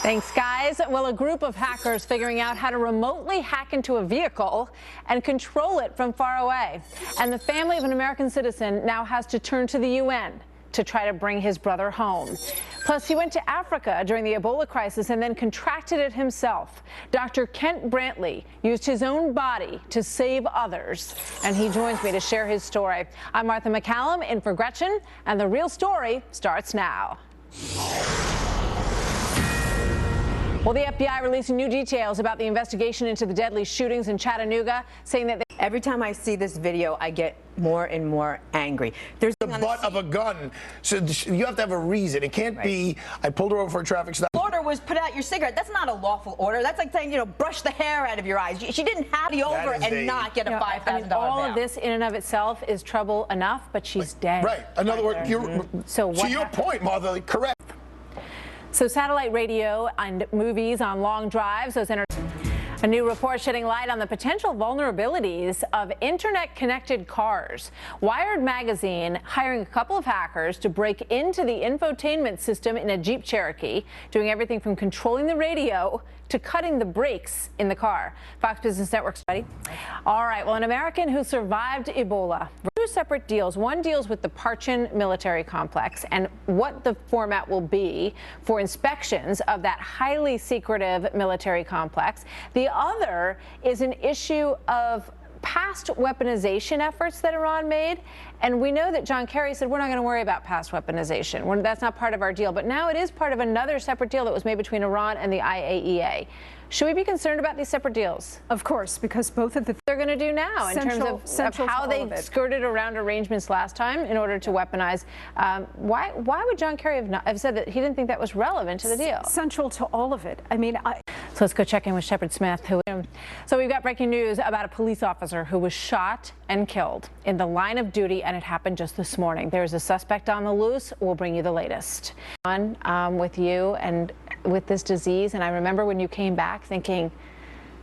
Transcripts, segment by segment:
Thanks, guys. Well, a group of hackers figuring out how to remotely hack into a vehicle and control it from far away. And the family of an American citizen now has to turn to the UN to try to bring his brother home. Plus, he went to Africa during the Ebola crisis and then contracted it himself. Dr. Kent Brantley used his own body to save others, and he joins me to share his story. I'm Martha MacCalum in for Gretchen, and the real story starts now. Well, the FBI releasing new details about the investigation into the deadly shootings in Chattanooga, saying that every time I see this video, I get more and more angry. There's the butt of a gun, so you have to have a reason. It can't be, I pulled her over for a traffic stop. The order was put out your cigarette. That's not a lawful order. That's like saying, brush the hair out of your eyes. She didn't have the over and not get a $5,000 bail. All of this in and of itself is trouble enough, but she's dead. Right. In other words, so to your point, Martha, correct. So satellite radio and movies on long drives, a new report shedding light on the potential vulnerabilities of internet-connected cars. Wired magazine hiring a couple of hackers to break into the infotainment system in a Jeep Cherokee, doing everything from controlling the radio to cutting the brakes in the car. Fox Business Network study. All right, well, an American who survived Ebola. Two separate deals. One deals with the Parchin military complex and what the format will be for inspections of that highly secretive military complex. The other is an issue of past weaponization efforts that Iran made. And we know that John Kerry said, we're not going to worry about past weaponization. That's not part of our deal. But now it is part of another separate deal that was made between Iran and the IAEA. Should we be concerned about these separate deals? Of course, because both of they're going to do now in terms of how they skirted around arrangements last time in order to weaponize. Why would John Kerry have said that he didn't think that was relevant to the deal? Central to all of it. I mean, So let's go check in with Shepard Smith. So we've got breaking news about a police officer who was shot and killed in the line of duty, and it happened just this morning. There's a suspect on the loose. We'll bring you the latest. With you and with this disease, and I remember when you came back thinking,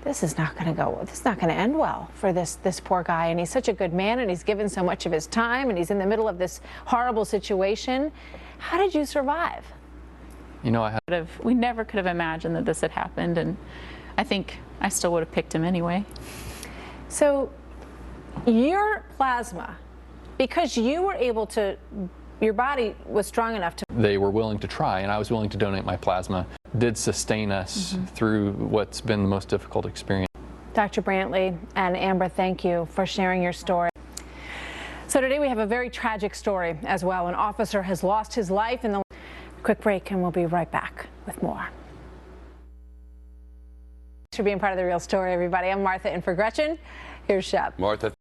this is not going to end well for this poor guy, and he's such a good man, and he's given so much of his time, and he's in the middle of this horrible situation. How did you survive? We never could have imagined that this had happened, and I think I still would have picked him anyway. So your plasma, because you were able to, your body was strong enough to. They were willing to try, and I was willing to donate my plasma. Did sustain us through what's been the most difficult experience. Dr. Brantley and Amber, thank you for sharing your story. So today we have a very tragic story as well. An officer has lost his life in the. Quick break, and we'll be right back with more. Thanks for being part of The Real Story, everybody. I'm Martha in for Gretchen. Here's Shep. Martha.